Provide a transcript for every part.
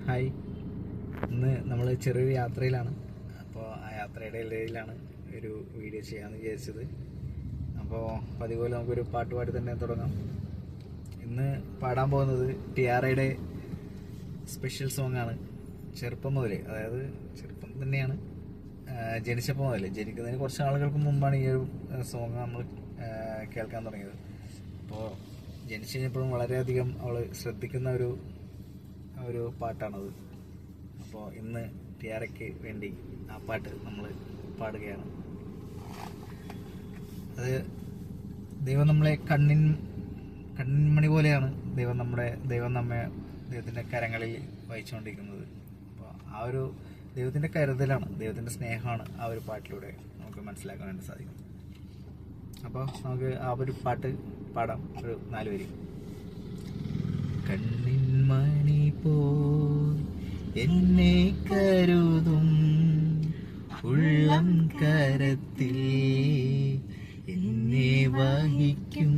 Hi. ഇന്ന് നമ്മൾ ചെറിയൊരു യാത്രയിലാണ്. അപ്പോൾ ആ യാത്രയുടെ ഇടയിലാണ് ഒരു വീഡിയോ ചെയ്യാമെന്ന് വിചാരിച്ചത്. അപ്പോൾ അതുപോലെ നമുക്കൊരു പാട്ട് പാടി തന്നെ തുടങ്ങാം. ഇന്ന് പാടാൻ പോകുന്നത് ടിയാറയുടെ സ്പെഷ്യൽ സോങ്ങാണ്. ചെറുപ്പം മുതൽ, അതായത് ചെറുപ്പം തന്നെയാണ്, ജനിച്ചപ്പോൾ മുതൽ, ജനിക്കുന്നതിന് കുറച്ച് ആളുകൾക്ക് മുമ്പാണ് ഈ ഒരു സോങ് നമ്മൾ കേൾക്കാൻ തുടങ്ങിയത്. അപ്പോൾ ജനിച്ചു കഴിഞ്ഞപ്പോഴും വളരെയധികം അവൾ ശ്രദ്ധിക്കുന്ന ഒരു പാട്ടാണത്. അപ്പോൾ ഇന്ന് ടിയാറയ്ക്ക് വേണ്ടി ആ പാട്ട് നമ്മൾ പാടുകയാണ്. അത് ദൈവം നമ്മളെ കണ്ണിൻമണി പോലെയാണ് ദൈവത്തിൻ്റെ കരങ്ങളിൽ വഹിച്ചുകൊണ്ടിരിക്കുന്നത്. അപ്പോൾ ആ ഒരു ദൈവത്തിൻ്റെ കരുതലാണ്, ദൈവത്തിൻ്റെ സ്നേഹമാണ് ആ ഒരു പാട്ടിലൂടെ നമുക്ക് മനസ്സിലാക്കാൻ വേണ്ടി സാധിക്കും. അപ്പോൾ നമുക്ക് ആ ഒരു പാട്ട് പാടാം, ഒരു 4 വരി. കണ്ണിൻമണി പോൽ എന്നെ കരുതും ഉള്ളം കരത്തിൽ എന്നെ വഹിക്കും,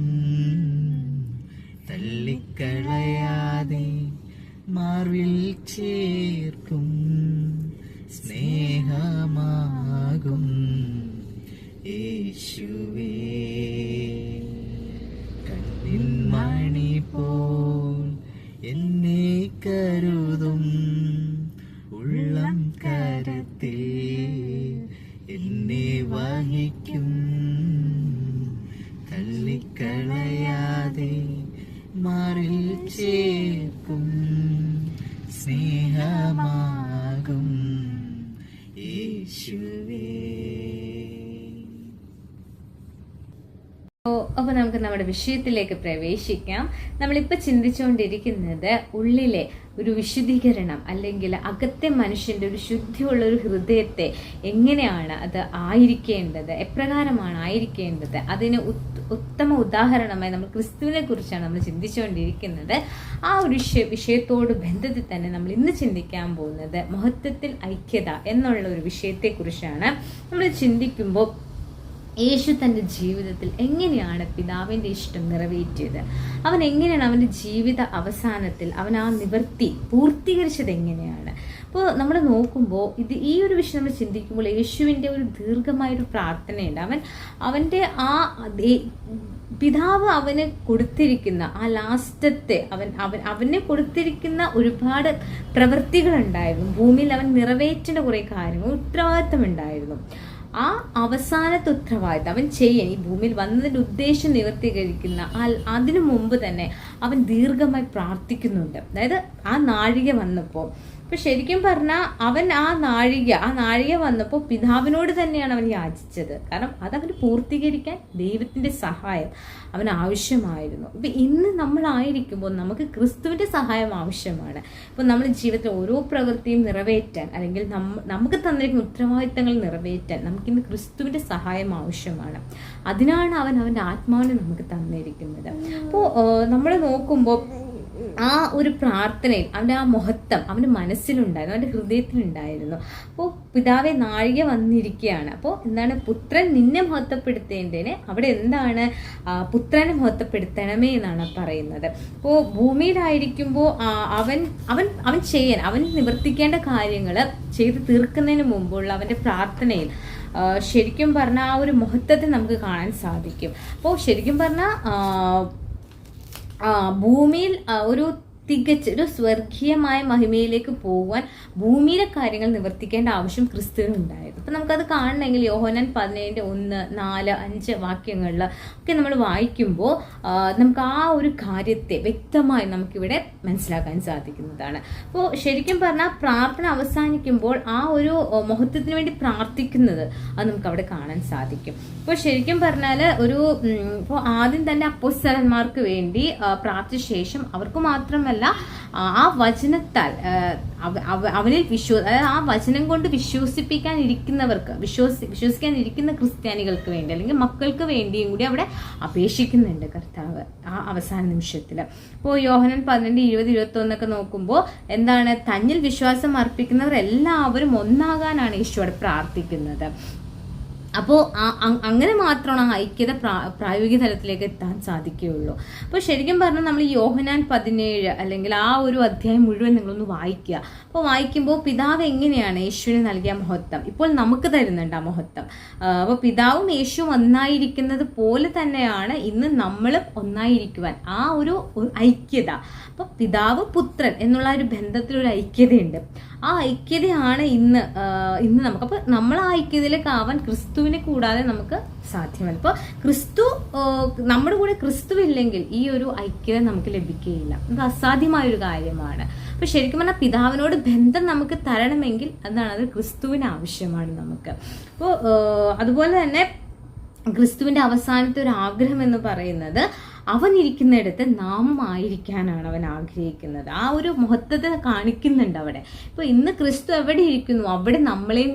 തള്ളിക്കളയാതെ മാർവിൽ ചേർക്കും, സ്നേഹമാകും യേശുവേ. കണ്ണിൻമണി പോൽ എന്നെ കരുതും ഉള്ളം കരത്തിൽ എന്നെ വഹിക്കും, തള്ളിക്കളയാതെ മാറിൽ ചേർക്കും, സ്നേഹമാകും യേശുവേ. അപ്പോൾ നമുക്ക് നമ്മുടെ വിഷയത്തിലേക്ക് പ്രവേശിക്കാം. നമ്മളിപ്പോൾ ചിന്തിച്ചുകൊണ്ടിരിക്കുന്നത് ഉള്ളിലെ ഒരു വിശുദ്ധീകരണം, അല്ലെങ്കിൽ അകത്തെ മനുഷ്യൻ്റെ ഒരു ശുദ്ധിയുള്ള ഒരു ഹൃദയത്തെ എങ്ങനെയാണ് അത് ആയിരിക്കേണ്ടത്, എപ്രകാരമാണ് ആയിരിക്കേണ്ടത്, അതിന് ഉത്തമ ഉദാഹരണമായി നമ്മൾ ക്രിസ്തുവിനെ കുറിച്ചാണ് നമ്മൾ ചിന്തിച്ചുകൊണ്ടിരിക്കുന്നത്. ആ ഒരു വിഷയത്തോട് ബന്ധത്തിൽ തന്നെ നമ്മൾ ഇന്ന് ചിന്തിക്കാൻ പോകുന്നത് മഹത്വത്തിൽ ഐക്യത എന്നുള്ള ഒരു വിഷയത്തെക്കുറിച്ചാണ്. നമ്മൾ ചിന്തിക്കുമ്പോൾ യേശു തൻ്റെ ജീവിതത്തിൽ എങ്ങനെയാണ് പിതാവിൻ്റെ ഇഷ്ടം നിറവേറ്റിയത്, അവൻ എങ്ങനെയാണ് അവൻ്റെ ജീവിത അവസാനത്തിൽ അവൻ ആ നിവൃത്തി പൂർത്തീകരിച്ചത് എങ്ങനെയാണ്. അപ്പോൾ നമ്മൾ നോക്കുമ്പോൾ ഈ ഒരു വിഷയം നമ്മൾ ചിന്തിക്കുമ്പോൾ യേശുവിൻ്റെ ഒരു ദീർഘമായൊരു പ്രാർത്ഥനയുണ്ട്. അവൻ്റെ ആ പിതാവ് അവന് കൊടുത്തിരിക്കുന്ന ആ ലാസ്റ്റത്തെ അവനെ കൊടുത്തിരിക്കുന്ന ഒരുപാട് പ്രവൃത്തികളുണ്ടായിരുന്നു. ഭൂമിയിൽ അവൻ നിറവേറ്റേണ്ട കുറേ കാര്യങ്ങൾ, ഉത്തരവാദിത്തമുണ്ടായിരുന്നു. ആ അവസാനത്തെ ഉത്തരവാദിത്തം അവൻ ചെയ്യാൻ ഈ ഭൂമിയിൽ വന്നതിൻ്റെ ഉദ്ദേശം നിവർത്തീകരിക്കുന്ന അതിനു മുമ്പ് തന്നെ അവൻ ദീർഘമായി പ്രാർത്ഥിക്കുന്നുണ്ട്. അതായത് ആ നാഴിക വന്നപ്പോൾ, ഇപ്പം ശരിക്കും പറഞ്ഞാൽ അവൻ ആ നാഴിക വന്നപ്പോൾ പിതാവിനോട് തന്നെയാണ് അവൻ യാചിച്ചത്. കാരണം അതവന് പൂർത്തീകരിക്കാൻ ദൈവത്തിൻ്റെ സഹായം അവന് ആവശ്യമായിരുന്നു. ഇപ്പം ഇന്ന് നമ്മളായിരിക്കുമ്പോൾ നമുക്ക് ക്രിസ്തുവിൻ്റെ സഹായം ആവശ്യമാണ്. ഇപ്പം നമ്മൾ ജീവിതത്തിൽ ഓരോ പ്രവൃത്തിയും നിറവേറ്റാൻ, അല്ലെങ്കിൽ നമുക്ക് തന്നിരിക്കുന്ന ഉത്തരവാദിത്തങ്ങൾ നിറവേറ്റാൻ നമുക്കിന്ന് ക്രിസ്തുവിൻ്റെ സഹായം ആവശ്യമാണ്. അതിനാണ് അവൻ അവൻ്റെ ആത്മാവിനെ നമുക്ക് തന്നിരിക്കുന്നത്. അപ്പോൾ നമ്മൾ നോക്കുമ്പോൾ ആ ഒരു പ്രാർത്ഥനയിൽ അവൻ്റെ ആ മഹത്വം അവൻ്റെ മനസ്സിലുണ്ടായിരുന്നു, അവൻ്റെ ഹൃദയത്തിലുണ്ടായിരുന്നു. അപ്പോൾ പിതാവെ നാഴിക വന്നിരിക്കുകയാണ്. അപ്പോൾ എന്താണ്, പുത്രൻ നിന്നെ മഹത്വപ്പെടുത്തേണ്ടതിന് അവിടെ എന്താണ്, പുത്രനെ മഹത്വപ്പെടുത്തണമേ എന്നാണ് പറയുന്നത്. അപ്പോൾ ഭൂമിയിലായിരിക്കുമ്പോൾ അവൻ നിവർത്തിക്കേണ്ട കാര്യങ്ങൾ ചെയ്ത് തീർക്കുന്നതിന് മുമ്പുള്ള അവൻ്റെ പ്രാർത്ഥനയിൽ ശരിക്കും പറഞ്ഞാൽ ആ ഒരു മഹത്വത്തെ നമുക്ക് കാണാൻ സാധിക്കും. അപ്പോൾ ശരിക്കും പറഞ്ഞാൽ ഭൂമിയിൽ ഒരു ഒരു സ്വർഗീയമായ മഹിമയിലേക്ക് പോകുവാൻ ഭൂമിയിലെ കാര്യങ്ങൾ നിവർത്തിക്കേണ്ട ആവശ്യം ക്രിസ്തുവിനുണ്ടായിരുന്നു. അപ്പം നമുക്കത് കാണണമെങ്കിൽ യോഹന്നാൻ 17:1, 4, 5 വാക്യങ്ങളിൽ ഒക്കെ നമ്മൾ വായിക്കുമ്പോൾ നമുക്ക് ആ ഒരു കാര്യത്തെ വ്യക്തമായി നമുക്കിവിടെ മനസ്സിലാക്കാൻ സാധിക്കുന്നതാണ്. അപ്പോൾ ശരിക്കും പറഞ്ഞാൽ പ്രാർത്ഥന അവസാനിക്കുമ്പോൾ ആ ഒരു മഹത്വത്തിന് വേണ്ടി പ്രാർത്ഥിക്കുന്നത് അത് നമുക്ക് അവിടെ കാണാൻ സാധിക്കും. ഇപ്പോൾ ശരിക്കും പറഞ്ഞാൽ ഇപ്പോൾ ആദ്യം തന്നെ അപ്പോസ്തലന്മാർക്ക് വേണ്ടി പ്രാർത്ഥിച്ച ശേഷം അവർക്ക് മാത്രമല്ല ആ വചനത്താൽ അവനിൽ അതായത് ആ വചനം കൊണ്ട് വിശ്വസിക്കാനിരിക്കുന്ന ക്രിസ്ത്യാനികൾക്ക് വേണ്ടി, അല്ലെങ്കിൽ മക്കൾക്ക് വേണ്ടിയും കൂടി അവിടെ അപേക്ഷിക്കുന്നുണ്ട് കർത്താവ് ആ അവസാന നിമിഷത്തിൽ. ഇപ്പോൾ യോഹന്നാൻ 12:20-21 നോക്കുമ്പോൾ എന്താണ്, തന്നിൽ വിശ്വാസം അർപ്പിക്കുന്നവർ എല്ലാവരും ഒന്നാകാനാണ് ഈശോയോട് പ്രാർത്ഥിക്കുന്നത്. അപ്പോൾ അങ്ങനെ മാത്രമാണ് ആ ഐക്യത പ്രായോഗിക തലത്തിലേക്ക് എത്താൻ സാധിക്കുകയുള്ളൂ. അപ്പോൾ ശരിക്കും പറഞ്ഞാൽ നമ്മൾ യോഹന്നാൻ 17 അല്ലെങ്കിൽ ആ ഒരു അധ്യായം മുഴുവൻ നിങ്ങളൊന്ന് വായിക്കുക. അപ്പോൾ വായിക്കുമ്പോൾ പിതാവ് എങ്ങനെയാണ് യേശുവിന് നൽകിയ മഹത്വം ഇപ്പോൾ നമുക്ക് തരുന്നുണ്ട് ആ മഹത്വം. അപ്പോൾ പിതാവും യേശുവും ഒന്നായിരിക്കുന്നത് പോലെ തന്നെയാണ് ഇന്ന് നമ്മളും ഒന്നായിരിക്കുവാൻ ആ ഒരു ഐക്യത. അപ്പോൾ പിതാവ് പുത്രൻ എന്നുള്ള ഒരു ബന്ധത്തിലൊരു ഐക്യതയുണ്ട്. ആ ഐക്യതയാണ് ഇന്ന് നമുക്ക്. അപ്പോൾ നമ്മൾ ആ ഐക്യതയിലേക്ക് ആവാൻ ക്രിസ്തുവിനെ കൂടാതെ നമുക്ക് സാധ്യമല്ല. അപ്പോൾ നമ്മുടെ കൂടെ ക്രിസ്തു ഇല്ലെങ്കിൽ ഈ ഒരു ഐക്യത നമുക്ക് ലഭിക്കുകയില്ല. അത് അസാധ്യമായൊരു കാര്യമാണ്. അപ്പോൾ ശരിക്കും പറഞ്ഞാൽ പിതാവിനോട് ബന്ധം നമുക്ക് തരണമെങ്കിൽ അത് ക്രിസ്തുവിന് ആവശ്യമാണ് നമുക്ക്. അപ്പോൾ അതുപോലെ തന്നെ ക്രിസ്തുവിന്റെ അവസാനത്തെ ഒരു ആഗ്രഹം എന്ന് പറയുന്നത് അവൻ ഇരിക്കുന്നിടത്ത് നാമം ആയിരിക്കാനാണ് അവൻ ആഗ്രഹിക്കുന്നത്. ആ ഒരു മഹത്വത്തെ കാണിക്കുന്നുണ്ട് അവിടെ. ഇപ്പൊ ഇന്ന് ക്രിസ്തു എവിടെ ഇരിക്കുന്നു അവിടെ നമ്മളും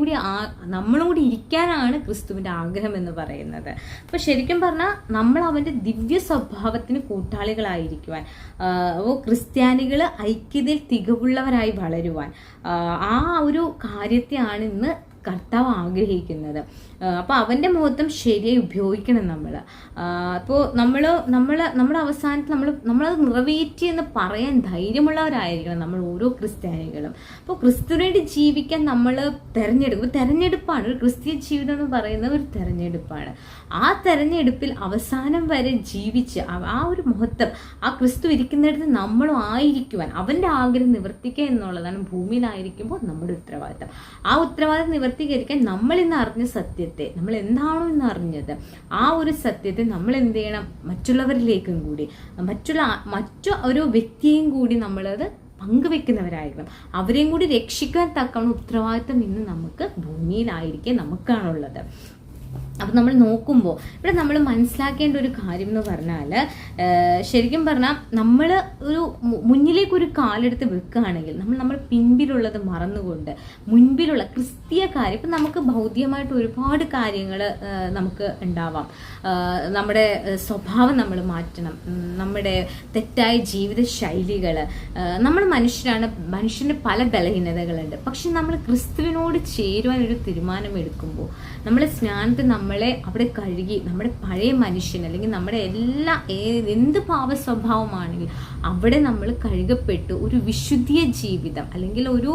കൂടി ഇരിക്കാനാണ് ക്രിസ്തുവിന്റെ ആഗ്രഹം എന്ന് പറയുന്നത്. അപ്പൊ ശരിക്കും പറഞ്ഞാൽ നമ്മൾ അവന്റെ ദിവ്യ സ്വഭാവത്തിന് കൂട്ടാളികളായിരിക്കുവാൻ, ക്രിസ്ത്യാനികൾ ഐക്യതയിൽ തികവുള്ളവരായി വളരുവാൻ, ആ ഒരു കാര്യത്തെയാണ് ഇന്ന് കർത്താവ് ആഗ്രഹിക്കുന്നത്. അപ്പോൾ അവൻ്റെ മഹത്വം ശരിയായി ഉപയോഗിക്കണം നമ്മൾ. അപ്പോൾ നമ്മുടെ അവസാനത്തിൽ നമ്മളത് നിറവേറ്റി എന്ന് പറയാൻ ധൈര്യമുള്ളവരായിരിക്കണം നമ്മൾ ഓരോ ക്രിസ്ത്യാനികളും. അപ്പോൾ ക്രിസ്തുവിന് വേണ്ടി ജീവിക്കാൻ നമ്മൾ തെരഞ്ഞെടുപ്പാണ്. ഒരു ക്രിസ്തീയ ജീവിതം എന്ന് പറയുന്നത് ഒരു തെരഞ്ഞെടുപ്പാണ്. ആ തെരഞ്ഞെടുപ്പിൽ അവസാനം വരെ ജീവിച്ച് ആ ഒരു മഹത്വം ആ ക്രിസ്തു ഇരിക്കുന്നിടത്ത് നമ്മളും ആയിരിക്കുവാൻ അവൻ്റെ ആഗ്രഹം നിവർത്തിക്കുക എന്നുള്ളതാണ് ഭൂമിയിലായിരിക്കുമ്പോൾ നമ്മുടെ ഉത്തരവാദിത്തം. ആ ഉത്തരവാദിത്തം നിവർത്തീകരിക്കാൻ നമ്മൾ ഇന്ന് അറിഞ്ഞ സത്യത്തെ, നമ്മൾ എന്താണോ ഇന്ന് അറിഞ്ഞത് ആ ഒരു സത്യത്തെ നമ്മൾ എന്ത് ചെയ്യണം, മറ്റുള്ളവരിലേക്കും കൂടി മറ്റു ഒരു വ്യക്തിയെയും കൂടി നമ്മളത് പങ്കുവെക്കുന്നവരായിരിക്കണം. അവരെയും കൂടി രക്ഷിക്കാൻ തക്കവണ്ണം ഉത്തരവാദിത്തം ഇന്ന് നമുക്ക് ഭൂമിയിലായിരിക്കെ നമുക്കാണുള്ളത്. അപ്പം നമ്മൾ നോക്കുമ്പോൾ ഇവിടെ നമ്മൾ മനസ്സിലാക്കേണ്ട ഒരു കാര്യം എന്ന് പറഞ്ഞാൽ, ശരിക്കും പറഞ്ഞാൽ നമ്മൾ ഒരു മുന്നിലേക്കൊരു കാലെടുത്ത് വെക്കുകയാണെങ്കിൽ നമ്മൾ പിൻപിലുള്ളത് മറന്നുകൊണ്ട് മുൻപിലുള്ള ക്രിസ്തീയ കാര്യം, ഇപ്പം നമുക്ക് ഭൗതികമായിട്ട് ഒരുപാട് കാര്യങ്ങൾ നമുക്ക് ഉണ്ടാവാം. നമ്മുടെ സ്വഭാവം നമ്മൾ മാറ്റണം, നമ്മുടെ തെറ്റായ ജീവിത ശൈലികൾ. നമ്മൾ മനുഷ്യന് പല ബലഹീനതകളുണ്ട്. പക്ഷെ നമ്മൾ ക്രിസ്തുവിനോട് ചേരുവാൻ ഒരു തീരുമാനം എടുക്കുമ്പോൾ നമ്മുടെ സ്നാനത്തെ നമ്മളെ അവിടെ കഴുകി നമ്മുടെ പഴയ മനുഷ്യൻ അല്ലെങ്കിൽ നമ്മുടെ എന്ത് പാപ സ്വഭാവമാണെങ്കിലും അവിടെ നമ്മൾ കഴുകപ്പെട്ടു ഒരു വിശുദ്ധിയ ജീവിതം അല്ലെങ്കിൽ ഒരു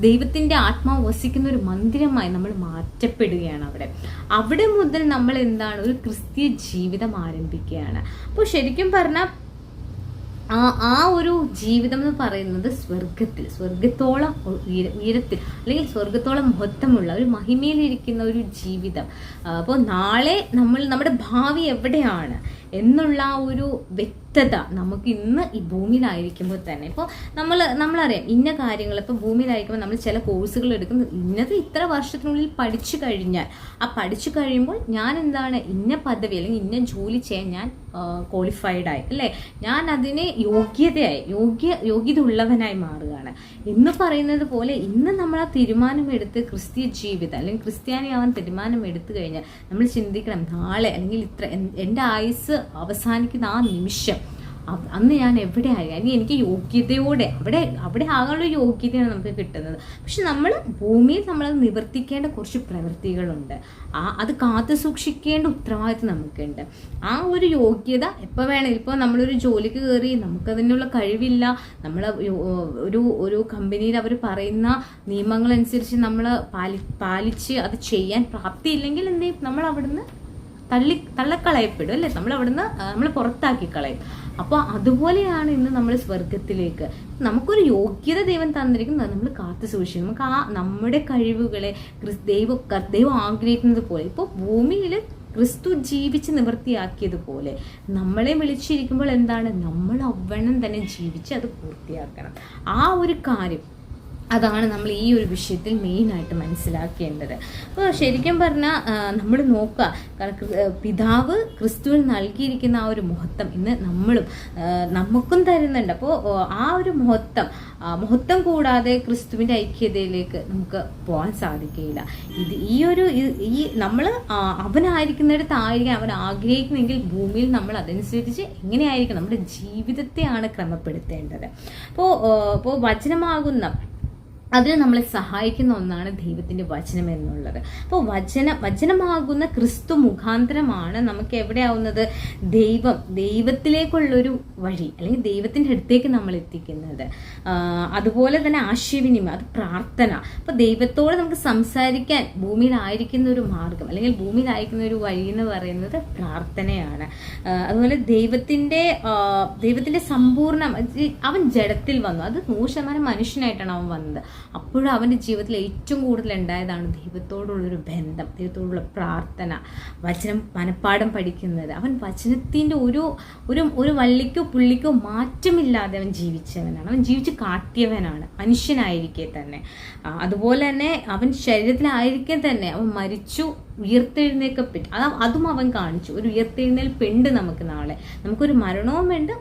ദൈവത്തിന്റെ ആത്മാവ് വസിക്കുന്ന ഒരു മന്ദിരമായി നമ്മൾ മാറ്റപ്പെടുകയാണ്. അവിടെ മുതൽ നമ്മൾ എന്താണ് ഒരു ക്രിസ്തീയ ജീവിതം ആരംഭിക്കുകയാണ്. അപ്പോൾ ശരിക്കും പറഞ്ഞാൽ ആ ഒരു ജീവിതം എന്ന് പറയുന്നത് സ്വർഗത്തോളം ഉയരത്തിൽ അല്ലെങ്കിൽ സ്വർഗത്തോളം മഹത്വമുള്ള ഒരു മഹിമയിലിരിക്കുന്ന ഒരു ജീവിതം. അപ്പോൾ നാളെ നമ്മുടെ ഭാവി എവിടെയാണ് എന്നുള്ള ഒരു വ്യക്തത നമുക്ക് ഇന്ന് ഈ ഭൂമിയിലായിരിക്കുമ്പോൾ തന്നെ. ഇപ്പോൾ നമ്മളറിയാം ഇന്ന കാര്യങ്ങൾ. ഇപ്പോൾ ഭൂമിയിലായിരിക്കുമ്പോൾ നമ്മൾ ചില കോഴ്സുകൾ എടുക്കുന്നത് ഇന്നത് ഇത്ര വർഷത്തിനുള്ളിൽ പഠിച്ചു കഴിഞ്ഞാൽ ആ പഠിച്ചു കഴിയുമ്പോൾ ഞാൻ എന്താണ് ഇന്ന പദവി അല്ലെങ്കിൽ ഇന്ന ജോലി ചെയ്യാൻ ഞാൻ ക്വാളിഫൈഡ് ആയി, അല്ലേ, ഞാൻ അതിന് യോഗ്യത ഉള്ളവനായി മാറുകയാണ് എന്ന് പറയുന്നത് പോലെ ഇന്ന് നമ്മൾ ആ തീരുമാനമെടുത്ത് ക്രിസ്തീയ ജീവിതം അല്ലെങ്കിൽ ക്രിസ്ത്യാനിയാവാൻ തീരുമാനം എടുത്തു കഴിഞ്ഞാൽ നമ്മൾ ചിന്തിക്കണം, നാളെ അല്ലെങ്കിൽ എൻ്റെ ആയുസ് അവസാനിക്കുന്ന ആ നിമിഷം അന്ന് ഞാൻ എവിടെ ആയി, എനിക്ക് യോഗ്യതയോടെ അവിടെ ആകാനുള്ള യോഗ്യതയാണ് നമുക്ക് കിട്ടുന്നത്. പക്ഷെ നമ്മൾ ഭൂമിയിൽ നമ്മളത് നിവർത്തിക്കേണ്ട കുറച്ച് പ്രവൃത്തികളുണ്ട്. അത് കാത്തു സൂക്ഷിക്കേണ്ട ഉത്തരവാദിത്വം നമുക്കുണ്ട്. ആ ഒരു യോഗ്യത എപ്പോൾ വേണമെങ്കിലും, ഇപ്പോൾ നമ്മളൊരു ജോലിക്ക് കയറി നമുക്കതിനുള്ള കഴിവില്ല, നമ്മൾ ഒരു കമ്പനിയിൽ അവർ പറയുന്ന നിയമങ്ങളനുസരിച്ച് നമ്മൾ പാലിച്ച് അത് ചെയ്യാൻ പ്രാപ്തിയില്ലെങ്കിൽ എന്ത് ചെയ്യും, നമ്മൾ അവിടുന്ന് തള്ളക്കളയപ്പെടും, അല്ലേ, നമ്മൾ പുറത്താക്കി കളയും. അപ്പോൾ അതുപോലെയാണ് ഇന്ന് നമ്മൾ സ്വർഗത്തിലേക്ക് നമുക്കൊരു യോഗ്യത ദൈവം തന്നിരിക്കുന്നത് നമ്മൾ കാത്തു സൂക്ഷിക്കും. നമുക്ക് നമ്മുടെ കഴിവുകളെ ദൈവം ആഗ്രഹിക്കുന്നത് പോലെ ഇപ്പോൾ ഭൂമിയിൽ ക്രിസ്തു ജീവിച്ച് നിവൃത്തിയാക്കിയതുപോലെ നമ്മളെ വിളിച്ചിരിക്കുമ്പോൾ എന്താണ്, നമ്മൾ അവണ്ണം തന്നെ ജീവിച്ച് അത് പൂർത്തിയാക്കണം. ആ ഒരു കാര്യം അതാണ് നമ്മൾ ഈ ഒരു വിഷയത്തിൽ മെയിനായിട്ട് മനസ്സിലാക്കേണ്ടത്. അപ്പോൾ ശരിക്കും പറഞ്ഞാൽ നമ്മൾ നോക്കുക, കാരണം പിതാവ് ക്രിസ്തുവിൽ നൽകിയിരിക്കുന്ന ആ ഒരു മഹത്വം ഇന്ന് നമുക്കും തരുന്നുണ്ട്. അപ്പോൾ ആ ഒരു മഹത്വം കൂടാതെ ക്രിസ്തുവിൻ്റെ ഐക്യതയിലേക്ക് നമുക്ക് പോകാൻ സാധിക്കുകയില്ല. നമ്മൾ അവനായിരിക്കുന്നിടത്ത് ആയിരിക്കാൻ അവൻ ആഗ്രഹിക്കുന്നെങ്കിൽ ഭൂമിയിൽ നമ്മൾ അതനുസരിച്ച് എങ്ങനെയായിരിക്കും നമ്മുടെ ജീവിതത്തെയാണ് ക്രമപ്പെടുത്തേണ്ടത്. അപ്പോൾ വചനമാകുന്ന അതിന് നമ്മളെ സഹായിക്കുന്ന ഒന്നാണ് ദൈവത്തിന്റെ വചനം എന്നുള്ളത്. അപ്പോൾ വചനമാകുന്ന ക്രിസ്തു മുഖാന്തരമാണ് നമുക്ക് എവിടെയാവുന്നത്, ദൈവത്തിലേക്കുള്ളൊരു വഴി അല്ലെങ്കിൽ ദൈവത്തിന്റെ അടുത്തേക്ക് നമ്മൾ എത്തിക്കുന്നത്. അതുപോലെ തന്നെ ആശയവിനിമയം, അത് പ്രാർത്ഥന. അപ്പൊ ദൈവത്തോട് നമുക്ക് സംസാരിക്കാൻ ഭൂമിയിലായിരിക്കുന്ന ഒരു മാർഗം അല്ലെങ്കിൽ ഭൂമിയിലായിരിക്കുന്ന ഒരു വഴി എന്ന് പറയുന്നത് പ്രാർത്ഥനയാണ്. അതുപോലെ ദൈവത്തിന്റെ സമ്പൂർണ്ണ, അവൻ ജഡത്തിൽ വന്നു, അത് 100% മനുഷ്യനായിട്ടാണ് അവൻ വന്നത്. അപ്പോഴും അവൻ്റെ ജീവിതത്തിൽ ഏറ്റവും കൂടുതൽ ഉണ്ടായതാണ് ദൈവത്തോടുള്ളൊരു ബന്ധം, ദൈവത്തോടുള്ള പ്രാർത്ഥന, വചനം മനപ്പാഠം പഠിക്കുന്നത്. അവൻ വചനത്തിൻ്റെ ഒരു വള്ളിക്കോ പുള്ളിക്കോ മാറ്റമില്ലാതെ അവൻ ജീവിച്ചവനാണ്, അവൻ ജീവിച്ച് കാട്ടിയവനാണ് മനുഷ്യനായിരിക്കെ തന്നെ. അതുപോലെ തന്നെ അവൻ ശരീരത്തിലായിരിക്കെ തന്നെ അവൻ മരിച്ചു, ഉയർത്തെഴുന്നേൽക്കപ്പെട്ടു. അതും അവൻ കാണിച്ചു. ഒരു ഉയർത്തെഴുന്നേൽപ്പുണ്ട് നമുക്ക് നാളെ, നമുക്കൊരു മരണവും ഉണ്ട്,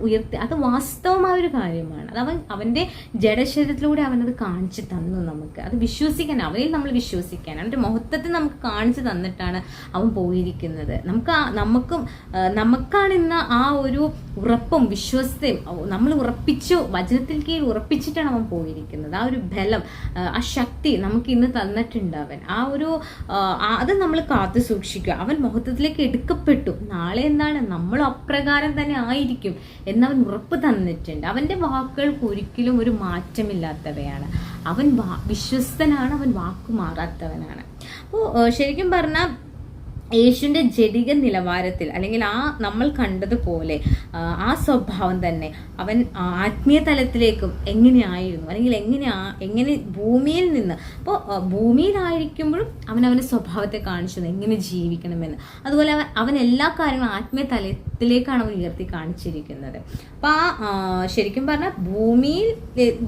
അത് വാസ്തവമായ ഒരു കാര്യമാണ്. അത് അവൻ്റെ ജഡശരീരത്തിലൂടെ അവനത് കാണിച്ചു തന്നു നമുക്ക്. അത് വിശ്വസിക്കാൻ, അവനിൽ നമ്മൾ വിശ്വസിക്കാൻ, അവൻ്റെ മഹത്വത്തെ നമുക്ക് കാണിച്ചു തന്നിട്ടാണ് അവൻ പോയിരിക്കുന്നത്. നമുക്കാണ് ഇന്ന് ആ ഒരു ഉറപ്പും വിശ്വസ്തയും നമ്മൾ ഉറപ്പിച്ചു, വചനത്തിൽ കീഴിൽ ഉറപ്പിച്ചിട്ടാണ് അവൻ പോയിരിക്കുന്നത്. ആ ഒരു ബലം, ആ ശക്തി നമുക്ക് ഇന്ന് തന്നിട്ടുണ്ട് അവൻ. അത് നമ്മൾ കാത്തു സൂക്ഷിക്കുക. അവൻ മഹത്വത്തിലേക്ക് എടുക്കപ്പെട്ടു. നാളെ എന്താണ്, നമ്മൾ അപ്രകാരം തന്നെ ആയിരിക്കും എന്നവൻ ഉറപ്പ് തന്നിട്ടുണ്ട്. അവൻ്റെ വാക്കുകൾക്ക് ഒരിക്കലും ഒരു മാറ്റമില്ലാത്തവയാണ്. അവൻ വിശ്വസ്തനാണ്, അവൻ വാക്കുമാറാത്തവനാണ്. അപ്പോൾ ശരിക്കും പറഞ്ഞാൽ യേശുവിൻ്റെ ജഡിക നിലവാരത്തിൽ അല്ലെങ്കിൽ നമ്മൾ കണ്ടതുപോലെ ആ സ്വഭാവം തന്നെ അവൻ ആത്മീയ തലത്തിലേക്കും എങ്ങനെയായിരുന്നു അല്ലെങ്കിൽ എങ്ങനെ ഭൂമിയിൽ നിന്ന്, അപ്പോൾ ഭൂമിയിലായിരിക്കുമ്പോഴും അവനവൻ്റെ സ്വഭാവത്തെ കാണിച്ചത് എങ്ങനെ ജീവിക്കണമെന്ന്. അതുപോലെ അവൻ എല്ലാ കാര്യങ്ങളും ആത്മീയ തലത്തിലേക്കാണ് അവൻ ഉയർത്തി കാണിച്ചിരിക്കുന്നത്. അപ്പോൾ ശരിക്കും പറഞ്ഞാൽ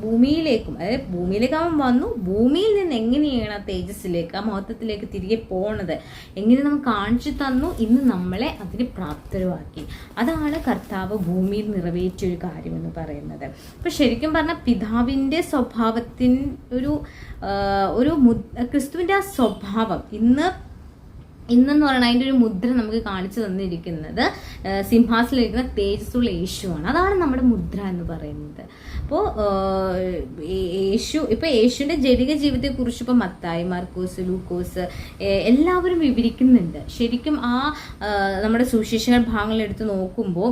ഭൂമിയിലേക്കും, അതായത് ഭൂമിയിലേക്ക് അവൻ വന്നു, ഭൂമിയിൽ നിന്ന് എങ്ങനെയാണ് തേജസ്സിലേക്ക്, ആ മഹത്വത്തിലേക്ക് തിരികെ പോണത്, എങ്ങനെ നമുക്ക് കാണിച്ചു തന്നു, ഇന്ന് നമ്മളെ അതിന് പ്രാപ്തരുമാക്കി. അതാണ് കർത്താവ് ഭൂമിയിൽ നിറവേറ്റിയൊരു കാര്യമെന്ന് പറയുന്നത്. അപ്പൊ ശരിക്കും പറഞ്ഞാൽ പിതാവിൻ്റെ സ്വഭാവത്തിന് ക്രിസ്തുവിൻ്റെ ആ സ്വഭാവം ഇന്നെന്ന് പറയുന്നത് അതിൻ്റെ ഒരു മുദ്ര നമുക്ക് കാണിച്ചു തന്നിരിക്കുന്നത് സിംഹാസനത്തിലിരിക്കുന്ന തേജസ്സുള്ള യേശുവാണ്. അതാണ് നമ്മുടെ മുദ്ര എന്ന് പറയുന്നത്. അപ്പോൾ യേശുവിൻ്റെ ജഡിക ജീവിതത്തെക്കുറിച്ച് ഇപ്പോൾ മത്തായി, മാർക്കോസ്, ലൂക്കോസ് എല്ലാവരും വിവരിക്കുന്നുണ്ട്. ശരിക്കും നമ്മുടെ സുവിശേഷ ഭാഗങ്ങൾ എടുത്ത് നോക്കുമ്പോൾ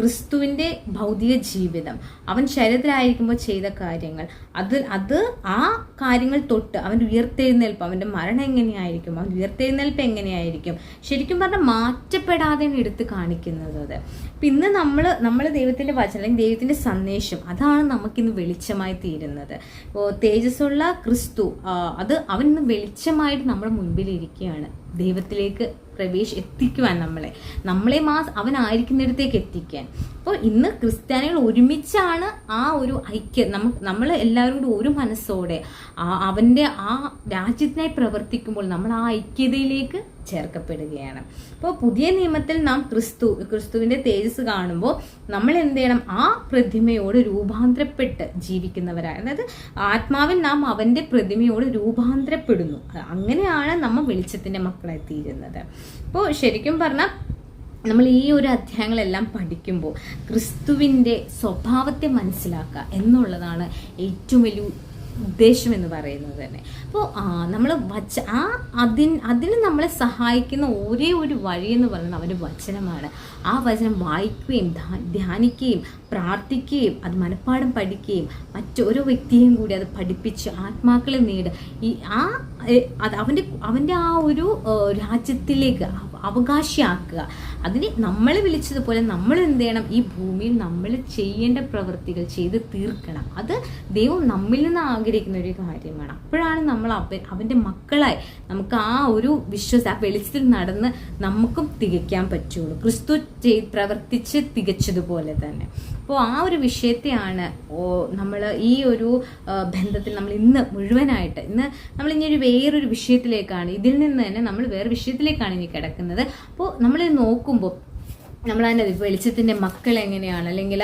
ക്രിസ്തുവിൻ്റെ ഭൗതിക ജീവിതം, അവൻ ശരീരത്തിലായിരിക്കുമ്പോൾ ചെയ്ത കാര്യങ്ങൾ, അത് ആ കാര്യങ്ങൾ തൊട്ട് അവൻ്റെ ഉയർത്തെഴുന്നേൽപ്പ്, അവൻ്റെ മരണം എങ്ങനെയായിരിക്കും, അവൻ്റെ ഉയർത്തെഴുന്നേൽപ്പ് എങ്ങനെയായിരിക്കും, ശരിക്കും പറഞ്ഞാൽ മാറ്റപ്പെടാതെയാണ് എടുത്ത് കാണിക്കുന്നത്. അത് അപ്പം ഇന്ന് നമ്മൾ ദൈവത്തിൻ്റെ വചനം അല്ലെങ്കിൽ ദൈവത്തിൻ്റെ സന്ദേശം, അതാണ് നമുക്കിന്ന് വെളിച്ചമായി തീരുന്നത്. ഇപ്പോൾ തേജസ്സുള്ള ക്രിസ്തു, അവൻ ഇന്ന് വെളിച്ചമായിട്ട് നമ്മുടെ മുൻപിലിരിക്കുകയാണ്, ദൈവത്തിലേക്ക് എത്തിക്കുവാൻ, നമ്മളെ അവനായിരിക്കുന്നിടത്തേക്ക് എത്തിക്കാൻ. അപ്പോൾ ഇന്ന് ക്രിസ്ത്യാനികൾ ഒരുമിച്ചാണ് ആ ഒരു ഐക്യം, നമ്മൾ എല്ലാവരും കൂടി ഒരു മനസ്സോടെ അവൻ്റെ ആ രാജ്യത്തിനായി പ്രവർത്തിക്കുമ്പോൾ നമ്മൾ ആ ഐക്യതയിലേക്ക് ചേർക്കപ്പെടുകയാണ്. അപ്പോൾ പുതിയ നിയമത്തിൽ നാം ക്രിസ്തുവിൻ്റെ തേജസ് കാണുമ്പോൾ നമ്മൾ എന്ത് ചെയ്യണം, ആ പ്രതിമയോട് രൂപാന്തരപ്പെട്ട് ജീവിക്കുന്നവരാണ്. അതായത് ആത്മാവിൽ നാം അവൻ്റെ പ്രതിമയോട് രൂപാന്തരപ്പെടുന്നു. അങ്ങനെയാണ് നമ്മൾ വെളിച്ചത്തിൻ്റെ മക്കളായി തീരുന്നത്. അപ്പോൾ ശരിക്കും പറഞ്ഞാൽ നമ്മൾ ഈ ഒരു അധ്യായങ്ങളെല്ലാം പഠിക്കുമ്പോൾ ക്രിസ്തുവിൻ്റെ സ്വഭാവത്തെ മനസ്സിലാക്കുക എന്നുള്ളതാണ് ഏറ്റവും വലിയ ഉദ്ദേശം എന്ന് പറയുന്നത് തന്നെ. അപ്പോൾ നമ്മൾ അതിന് നമ്മളെ സഹായിക്കുന്ന ഒരേ ഒരു വഴി എന്ന് പറയുന്നത് അവൻ്റെ വചനമാണ്. ആ വചനം വായിക്കുകയും ധ്യാനിക്കുകയും പ്രാർത്ഥിക്കുകയും അത് മനഃപ്പാഠം പഠിക്കുകയും മറ്റോരോ വ്യക്തിയെയും കൂടി അത് പഠിപ്പിച്ച് ആത്മാക്കളെ അവൻ്റെ ആ ഒരു രാജ്യത്തിലേക്ക് അവകാശിയാക്കുക. അതിന് നമ്മളെ വിളിച്ചതുപോലെ നമ്മൾ എന്ത് ചെയ്യണം, ഈ ഭൂമിയിൽ നമ്മൾ ചെയ്യേണ്ട പ്രവൃത്തികൾ ചെയ്ത് തീർക്കണം. അത് ദൈവം നമ്മിൽ നിന്ന് ആഗ്രഹിക്കുന്ന ഒരു കാര്യമാണ്. അപ്പോഴാണ് നമ്മൾ അവൻ്റെ മക്കളായി നമുക്ക് ആ ഒരു ആ വെളിച്ചത്തിൽ നടന്ന് നമുക്കും തികയ്ക്കാൻ പറ്റുള്ളൂ, ക്രിസ്തു പ്രവർത്തിച്ച് തികച്ചതുപോലെ തന്നെ. അപ്പോൾ ആ ഒരു വിഷയത്തെയാണ് നമ്മൾ ഈ ഒരു ബന്ധത്തിൽ നമ്മൾ ഇന്ന് മുഴുവനായിട്ട് നമ്മളിനി വേറൊരു വിഷയത്തിലേക്കാണ്, ഇതിൽ നിന്ന് തന്നെ നമ്മൾ വേറെ വിഷയത്തിലേക്കാണ് ഇനി കിടക്കുന്നത്. അപ്പോൾ നമ്മൾ നോക്കുമ്പോൾ നമ്മളതിൻ്റെ വെളിച്ചത്തിൻ്റെ മക്കൾ എങ്ങനെയാണ്, അല്ലെങ്കിൽ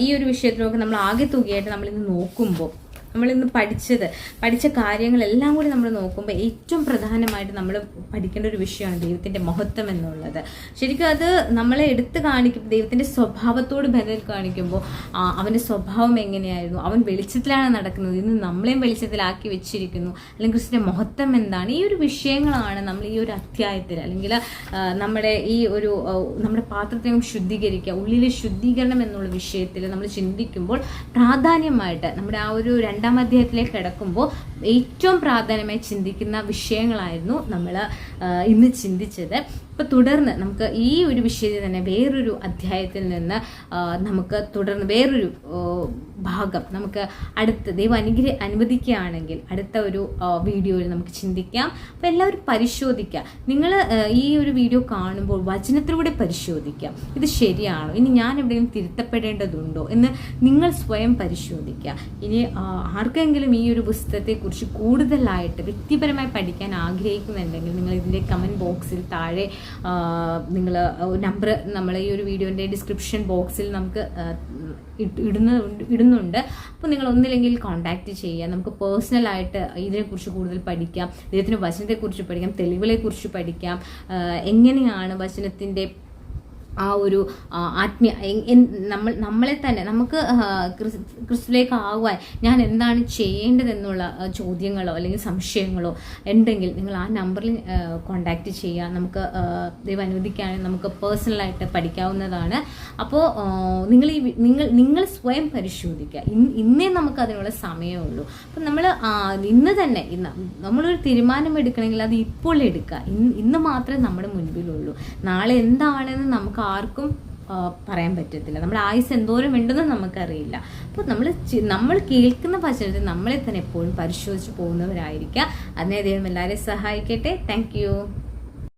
ഈ ഒരു വിഷയത്തിലൊക്കെ നമ്മൾ ആകെ തുകയായിട്ട് നമ്മളിന്ന് നോക്കുമ്പോൾ നമ്മളിന്ന് പഠിച്ച കാര്യങ്ങളെല്ലാം കൂടി നമ്മൾ നോക്കുമ്പോൾ ഏറ്റവും പ്രധാനമായിട്ട് നമ്മൾ പഠിക്കേണ്ട ഒരു വിഷയമാണ് ദൈവത്തിൻ്റെ മഹത്വം എന്നുള്ളത്. ശരിക്കും അത് നമ്മളെ എടുത്ത് കാണിക്കുമ്പോൾ ദൈവത്തിൻ്റെ സ്വഭാവത്തോട് ബന്ധം കാണിക്കുമ്പോൾ അവൻ്റെ സ്വഭാവം എങ്ങനെയായിരുന്നു, അവൻ വെളിച്ചത്തിലാണ് നടക്കുന്നത്, ഇന്ന് നമ്മളെയും വെളിച്ചത്തിലാക്കി വെച്ചിരിക്കുന്നു, അല്ലെങ്കിൽ ക്രിസ്തുവിൻ്റെ മഹത്വം എന്താണ്, ഈ ഒരു വിഷയങ്ങളാണ് നമ്മൾ ഈ ഒരു അധ്യായത്തിൽ അല്ലെങ്കിൽ നമ്മുടെ ഈ ഒരു നമ്മുടെ പാത്രത്തെയും ശുദ്ധീകരിക്കുക, ഉള്ളിലെ ശുദ്ധീകരണം എന്നുള്ള വിഷയത്തിൽ നമ്മൾ ചിന്തിക്കുമ്പോൾ പ്രാധാന്യമായിട്ട് നമ്മുടെ ആ ഒരു 2-ാം അധ്യായത്തിലേക്ക് കിടക്കുമ്പോൾ ഏറ്റവും പ്രാധാന്യമായി ചിന്തിക്കുന്ന വിഷയങ്ങളായിരുന്നു നമ്മൾ ഇന്ന് ചിന്തിച്ചത്. അപ്പോൾ തുടർന്ന് നമുക്ക് ഈ ഒരു വിഷയത്തിൽ തന്നെ വേറൊരു അധ്യായത്തിൽ നിന്ന് നമുക്ക് തുടർന്ന് വേറൊരു ഭാഗം നമുക്ക് അടുത്ത ദൈവം അനുവദിക്കുകയാണെങ്കിൽ അടുത്ത ഒരു വീഡിയോയിൽ നമുക്ക് ചിന്തിക്കാം. അപ്പോൾ എല്ലാവരും പരിശോധിക്കുക. നിങ്ങൾ ഈ ഒരു വീഡിയോ കാണുമ്പോൾ വചനത്തിലൂടെ പരിശോധിക്കാം, ഇത് ശരിയാണോ, ഇനി ഞാൻ എവിടെയെങ്കിലും തിരുത്തപ്പെടേണ്ടതുണ്ടോ എന്ന് നിങ്ങൾ സ്വയം പരിശോധിക്കുക. ഇനി ആർക്കെങ്കിലും ഈ ഒരു പുസ്തകത്തെക്കുറിച്ച് കൂടുതലായിട്ട് വ്യക്തിപരമായി പഠിക്കാൻ ആഗ്രഹിക്കുന്നുണ്ടെങ്കിൽ നിങ്ങൾ ഇതിൻ്റെ കമൻറ്റ് ബോക്സിൽ താഴെ നിങ്ങൾ നമ്പർ നമ്മൾ ഈ ഒരു വീഡിയോൻ്റെ ഡിസ്ക്രിപ്ഷൻ ബോക്സിൽ നമുക്ക് ഇടുന്നുണ്ട്. അപ്പോൾ നിങ്ങൾ ഒന്നില്ലെങ്കിൽ കോൺടാക്റ്റ് ചെയ്യുക. നമുക്ക് പേഴ്സണലായിട്ട് ഇതിനെക്കുറിച്ച് കൂടുതൽ പഠിക്കാം, ദൈവത്തിൻ്റെ വചനത്തെക്കുറിച്ച് പഠിക്കാം, തെളിവുകളെക്കുറിച്ച് പഠിക്കാം, എങ്ങനെയാണ് വചനത്തിൻ്റെ ആ ഒരു ആത്മീയ നമ്മളെ തന്നെ നമുക്ക് ക്രിസ്തുവിലേക്ക് ആകുവാൻ ഞാൻ എന്താണ് ചെയ്യേണ്ടതെന്നുള്ള ചോദ്യങ്ങളോ അല്ലെങ്കിൽ സംശയങ്ങളോ ഉണ്ടെങ്കിൽ നിങ്ങൾ ആ നമ്പറിൽ കോൺടാക്റ്റ് ചെയ്യുക. നമുക്ക് അനുവദിക്കുകയാണെങ്കിൽ നമുക്ക് പേഴ്സണലായിട്ട് പഠിക്കാവുന്നതാണ്. അപ്പോൾ നിങ്ങൾ സ്വയം പരിശോധിക്കുക. ഇന്നേ നമുക്ക് അതിനുള്ള സമയമേ ഉള്ളൂ. അപ്പം നമ്മൾ ഇന്ന് തന്നെ നമ്മളൊരു തീരുമാനം എടുക്കണമെങ്കിൽ അത് ഇപ്പോൾ എടുക്കുക. ഇന്ന് മാത്രമേ നമ്മുടെ മുൻപിലുള്ളൂ. നാളെ എന്താണെന്ന് നമുക്ക് ആർക്കും പറയാൻ പറ്റത്തില്ല. നമ്മുടെ ആയുസ് എന്തോരം ഉണ്ടെന്ന് നമുക്കറിയില്ല. അപ്പോൾ നമ്മൾ കേൾക്കുന്ന വചനത്തിൽ നമ്മളെ തന്നെ എപ്പോഴും പരിശോധിച്ച് പോകുന്നവരായിരിക്കുക. അതിനെ ദൈവം എല്ലാവരെയും സഹായിക്കട്ടെ. താങ്ക്